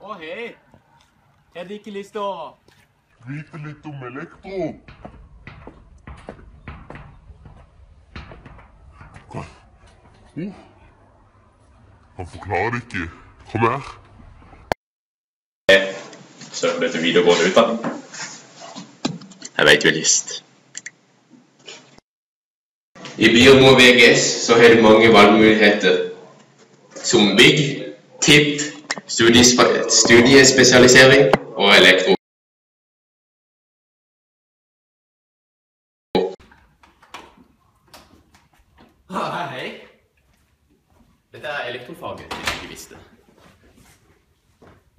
Å, hei. Jeg liker lyst til å vite litt om elektro. Hva? Han forklarer det ikke. Kom her. Søker du til videregående utdanning? Jeg vet jo lyst. I Byrmo VGS så har du mange valgmuligheter. Som bygg, tipp, studiespesialisering og elektro. Hei. Dette er elektrofaget, hvis du ikke visste.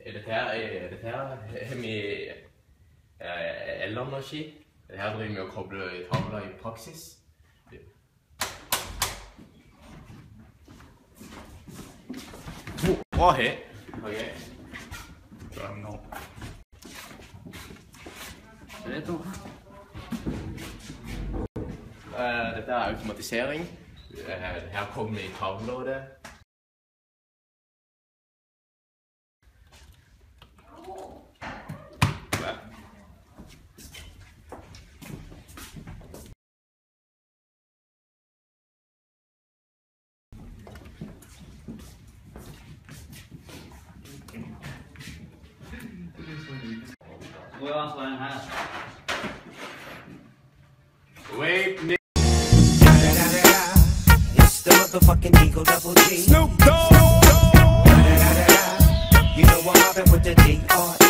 Dette her har vi elenergi. Dette her driver vi og kobler tavler i praksis. Å, hei. Ok. Dette er automatisering. Her kommer vi i tavler og det. Wait, It's the motherfucking Eagle Double G. Snoop Dogg. You know I'm mobbing with the D.R.E.